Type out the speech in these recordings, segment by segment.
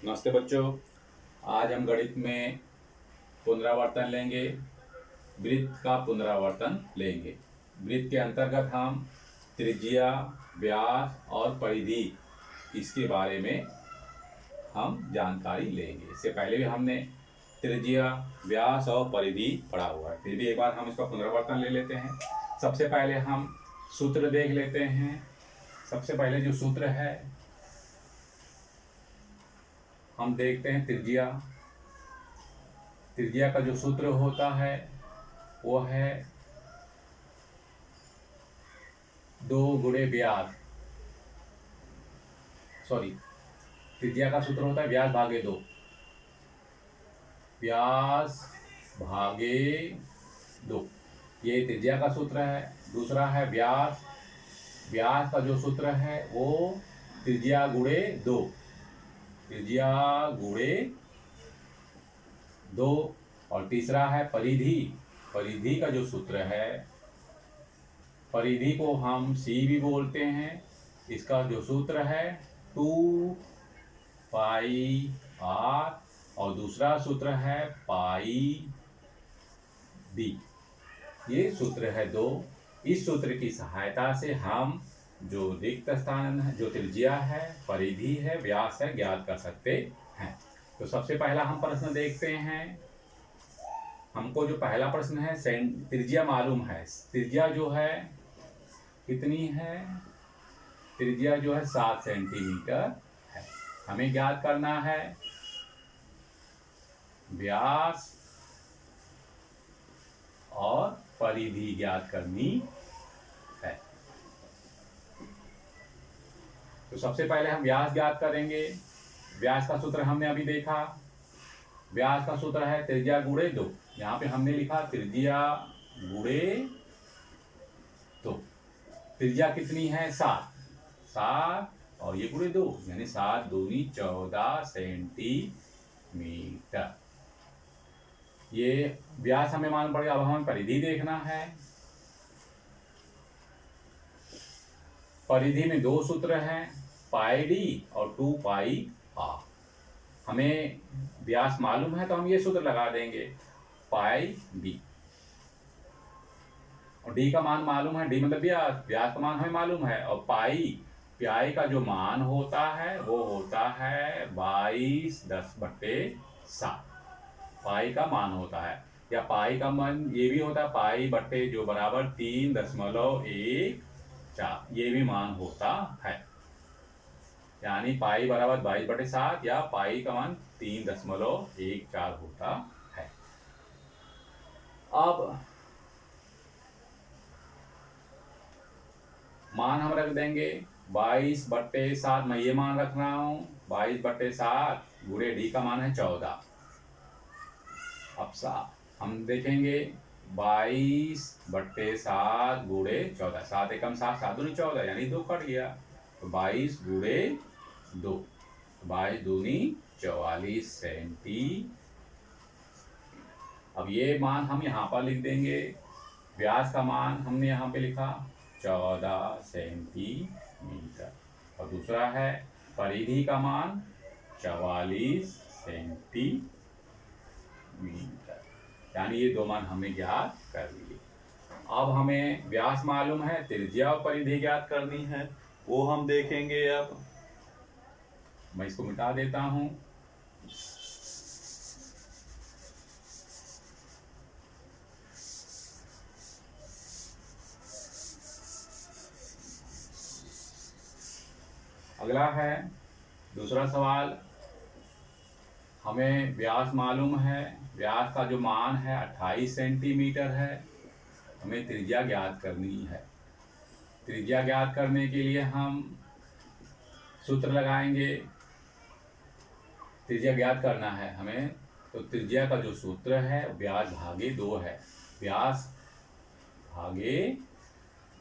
नमस्ते बच्चों। आज हम गणित में पुनरावर्तन लेंगे। वृत्त का पुनरावर्तन लेंगे। वृत्त के अंतर्गत हम त्रिज्या, व्यास और परिधि इसके बारे में हम जानकारी लेंगे। इससे पहले भी हमने त्रिज्या, व्यास और परिधि पढ़ा हुआ है, फिर भी एक बार हम इसका पुनरावर्तन ले लेते हैं। सबसे पहले हम सूत्र देख लेते हैं। सबसे पहले जो सूत्र है हम देखते हैं त्रिज्या। त्रिज्या का जो सूत्र होता है वो है 2 गुणे व्यास। त्रिज्या का सूत्र होता है व्यास भागे 2। व्यास भागे 2 ये त्रिज्या का सूत्र है। दूसरा है व्यास। व्यास का जो सूत्र है वो त्रिज्या गुणे 2। त्रिज्या गुणे 2। और तीसरा है परिधि। परिधि का जो सूत्र है, परिधि को हम सी भी बोलते हैं। इसका जो सूत्र है 2 पाई आर और दूसरा सूत्र है पाई बी। ये सूत्र है 2। इस सूत्र की सहायता से हम जो रिक्त स्थान है, जो त्रिज्या है, परिधि है, व्यास है, ज्ञात कर सकते हैं। तो सबसे पहला हम प्रश्न देखते हैं। हमको जो पहला प्रश्न है त्रिज्या मालूम है। त्रिज्या जो है कितनी है? त्रिज्या जो है 7 सेंटीमीटर है। हमें ज्ञात करना है व्यास और परिधि ज्ञात करनी है। तो सबसे पहले हम व्यास ज्ञात करेंगे। व्यास का सूत्र हमने अभी देखा। व्यास का सूत्र है त्रिज्या गुणे 2। यहाँ पे हमने लिखा त्रिज्या गुणे 2। त्रिज्या कितनी है? 7 और ये गुणे 2 यानी 7 दूनी 14 सेंटीमीटर। ये व्यास हमें मालूम पड़ेगा। अब हमें परिधि देखना है। परिधि में 2 सूत्र हैं, पाई डी और 2 पाई आर। हमें व्यास मालूम है तो हम ये सूत्र लगा देंगे पाई डी। और डी का मान मालूम है। डी मतलब व्यास। व्यास का मान हमें मालूम है। और पाई का जो मान होता है वो होता है 22/7। पाई का मान होता है, या पाई का मान ये भी होता है पाई बट्टे जो बराबर 3.14। ये भी मान होता है। यानी पाई बराबर 22/7 या पाई का मान 3.14 होता है। अब मान हम रख देंगे 22/7। मैं ये मान रख रहा हूं 22/7 गुणे डी का मान है 14। अब हम देखेंगे 22/7 गुणे 14। 7 एकम 7, 7 दूनी 14 यानी 2 कट गया। तो 22 गुणे 2, 22 दूनी 44 सेंटी। अब ये मान हम यहाँ पर लिख देंगे। व्यास का मान हमने यहाँ पे लिखा 14 सेंटीमीटर। और दूसरा है परिधि का मान 44 सेंटीमीटर। यानी ये 2 मान हमने ज्ञात कर लिए। अब हमें व्यास मालूम है, त्रिज्या और परिधि ज्ञात करनी है। वो हम देखेंगे। अब मैं इसको मिटा देता हूं। अगला है दूसरा सवाल। हमें व्यास मालूम है। व्यास का जो मान है 28 सेंटीमीटर है। हमें त्रिज्या ज्ञात करनी है। त्रिज्या ज्ञात करने के लिए हम सूत्र लगाएंगे। त्रिज्या ज्ञात करना है हमें, तो त्रिज्या का जो सूत्र है व्यास भागे 2 है। व्यास भागे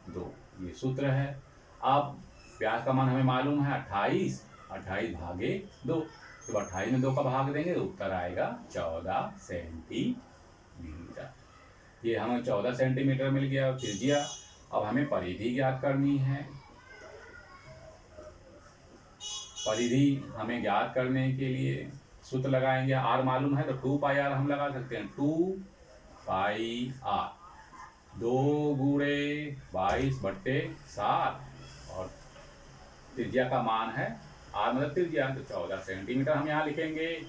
2 ये सूत्र है। अब व्यास का मान हमें मालूम है 28। 28 भागे 2। तो 28 में 2 का भाग देंगे तो उत्तर आएगा 14 सेंटीमीटर। ये हमें 14 सेंटीमीटर मिल गया त्रिज्या। अब हमें परिधि ज्ञात करनी है। परिधि हमें ज्ञात करने के लिए सूत्र लगाएंगे। आर मालूम है तो 2 पाई आर हम लगा सकते हैं। 2 पाई आर 2 × 22/7 और त्रिज्या का मान है आर मतलब त्रिज्या, तो 14 सेंटीमीटर हम यहाँ लिखेंगे।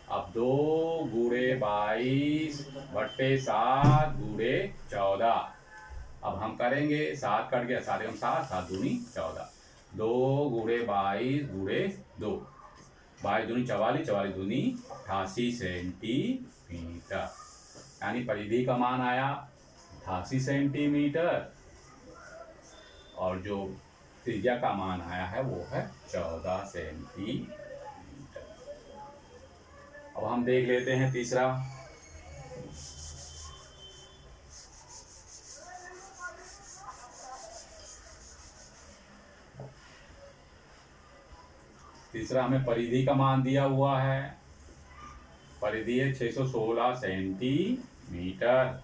अब 2 × 22/7 × 14। अब हम करेंगे, 7 कट गया, 7 × 7, 7 दूनी 14। 2 × 22 × 2, 22 दूनी 44, 44 दूनी 88 सेंटीमीटर। यानी परिधि का मान आया 88 सेंटीमीटर और जो त्रिज्या का मान आया है वो है 14 सेंटीमीटर। अब हम देख लेते हैं तीसरा। तीसरा हमें परिधि का मान दिया हुआ है। परिधि है 616 सेंटीमीटर।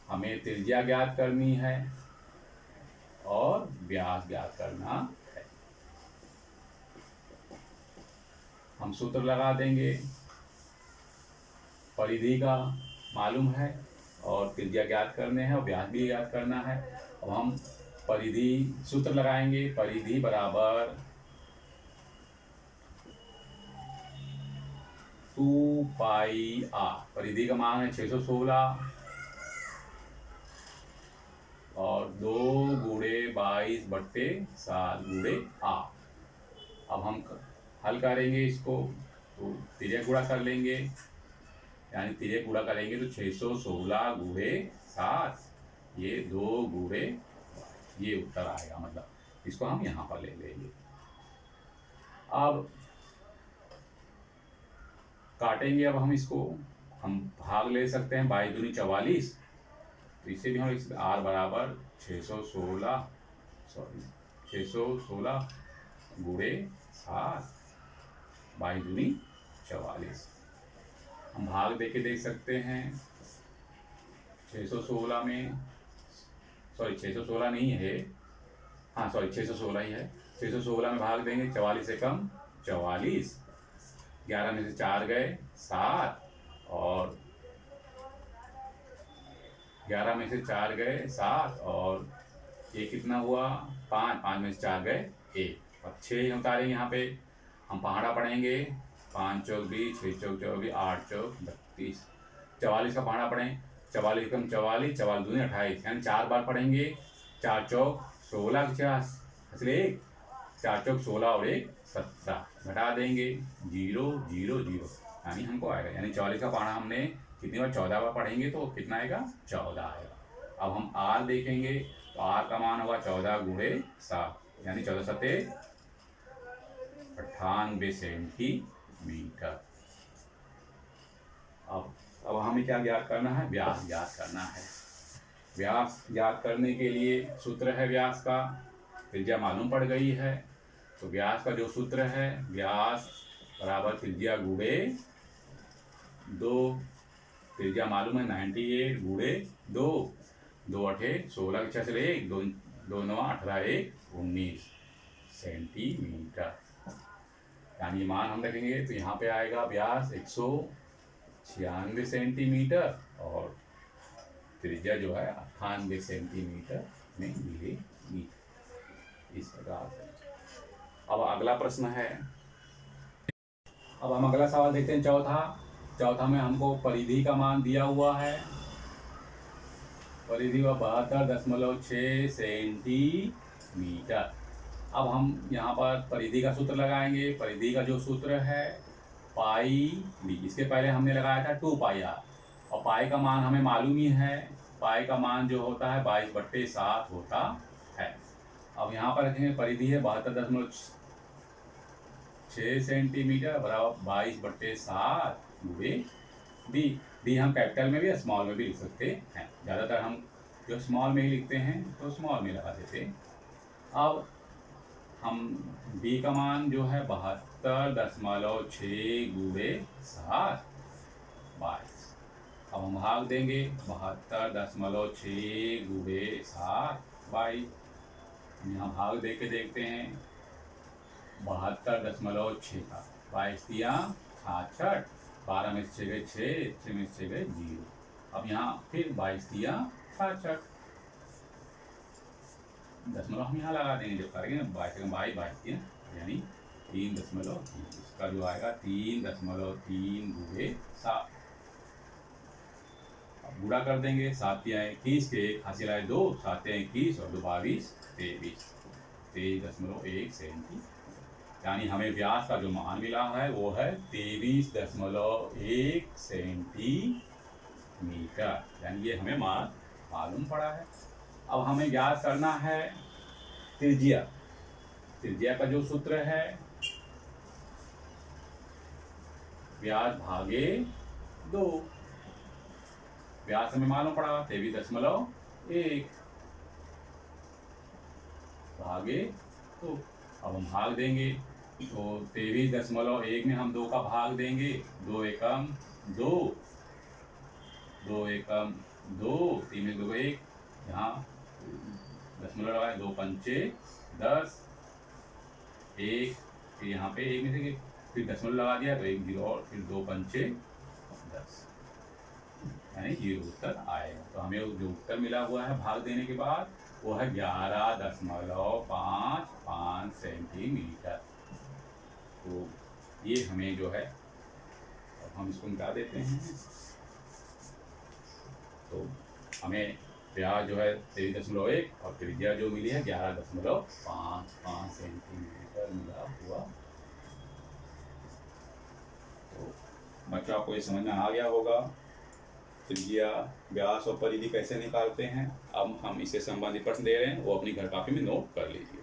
हमें त्रिज्या ज्ञात करनी है और व्यास ज्ञात करना है। हम सूत्र लगा देंगे। परिधि का मालूम है और त्रिज्या ज्ञात करने हैं और व्यास भी ज्ञात करना है। अब हम परिधि सूत्र लगाएंगे। परिधि बराबर 2 पाई आर। परिधि का मान है 616 और 2 × 22/7 × आर। अब हम हल करेंगे इसको तो तिर्यक गुणा कर लेंगे, यानी तिर्यक गुणा करेंगे तो 616 × 7 ये 2 × ये उत्तर आएगा, मतलब इसको हम यहाँ पर ले लेंगे। अब काटेंगे। अब हम इसको हम भाग ले सकते हैं। 22 दूनी 44, तो इसे भी हम आर बराबर 616 × 7 22 दूनी 44। हम भाग दे के देख सकते हैं। 616 में 616 नहीं है, हाँ 616 ही है। 616 में भाग देंगे, 44 से कम 44, 11 में से 4 गए 7 और 11 में से 4 गए 7 और ये कितना हुआ 5, 5 में से 4 गए 1। अब 6 उतारेंगे यहाँ पे, हम पहाड़ा पढ़ेंगे। 5 चौक 20, 6 चौक 24, 8 चौक 32, 44 का पहाड़ा पढ़ें। 44 कम 44, 44 दूनी 28, यानी 4 बार पढ़ेंगे। 4 चौक 16 इसलिए 4 चौक 16 और 1 17 घटा देंगे 0 0 0, यानी हमको आएगा, यानी 44 का पहाड़ा हमने कितनी बार 14 बार पढ़ेंगे तो कितना आएगा 14 आएगा। अब हम आर देखेंगे तो आर का मान होगा 14 × 7, यानी 14 सत्ते 98 सेंटीमीटर। अब हमें क्या ज्ञात करना है, व्यास ज्ञात करना है। व्यास ज्ञात करने के लिए सूत्र है व्यास का, त्रिज्या मालूम पड़ गई है तो व्यास का जो सूत्र है, व्यास बराबर त्रिज्या गुणे 2। त्रिज्या मालूम है 98 × 2, 2 8 16 6 से 1, 2 2 9 18 1 19 सेंटीमीटर। यानी मान हम रखेंगे तो यहाँ पे आएगा व्यास 196 सेंटीमीटर और त्रिज्या जो है 98 सेंटीमीटर में मिलेगी। इस प्रकार से अब अगला प्रश्न है। अब हम अगला सवाल देखते हैं। चौथा में हमको परिधि का मान दिया हुआ है। परिधि व 72.6 सेंटीमीटर। अब हम यहाँ पर परिधि का सूत्र लगाएंगे। परिधि का जो सूत्र है पाई डी, इसके पहले हमने लगाया था 2 पाई आर और पाई का मान हमें मालूम ही है। पाई का मान जो होता है 22/7 होता है। अब यहाँ पर रखेंगे परिधि है 72.6 सेंटीमीटर बराबर 22/7 × डी। डी हम कैपिटल में भी स्मॉल में भी लिख सकते हैं। ज़्यादातर हम जो स्मॉल में ही लिखते हैं तो स्मॉल में लगा देते हैं। अब हम डी का मान जो है 72.6 × 7 22। अब हम भाग देंगे 72.6 × 7 22। हम यहाँ भाग दे के देखते हैं। 72.6 का। 22 तिया 66, 12 में से 6 गए 6, 6 में से 6 गए 0। अब यहाँ फिर 22 तिया 66, दशमलव हम यहाँ लगा देंगे जब करेंगे 22 तिया यानी 3.3। इसका जो आएगा 3.3 गुणे 7। अब गुणा कर देंगे, 7 तिया 21 के 1 हासिल आए 2, 7 तिया 21 और 2 22, 23.1 सेंटीमीटर। यानी हमें व्यास का जो मान मिला है वो है 23.1 सेंटीमीटर। यानी ये हमें मान मालूम पड़ा है। अब हमें ज्ञात करना है त्रिज्या। त्रिज्या का जो सूत्र है व्यास भागे 2। व्यास हमें मालूम पड़ा 23.1 भागे 2। अब हम भाग देंगे तो 23.1 में हम 2 का भाग देंगे, 2 एकम 2, 2 एकम 2, 3 में 2 1, यहाँ दशमलव लगाए, 2 पंचे 10, 1, फिर यहाँ पे 1 में से फिर दशमलव लगा दिया तो 1 0 और फिर 2 पंचे 10, यानी 0 उत्तर आएगा। तो हमें जो उत्तर मिला हुआ है भाग देने के बाद वो है 11.55 सेंटीमीटर। तो ये हमें जो है, अब हम इसको मिटा देते हैं। तो हमें व्यास जो है 23.1 और त्रिज्या जो मिली है 11.55 सेंटीमीटर मिला हुआ। तो बच्चों आपको ये समझ में आ गया होगा त्रिज्या, व्यास और परिधि कैसे निकालते हैं। अब हम इससे संबंधित प्रश्न दे रहे हैं, वो अपनी घर कॉपी में नोट कर लीजिए।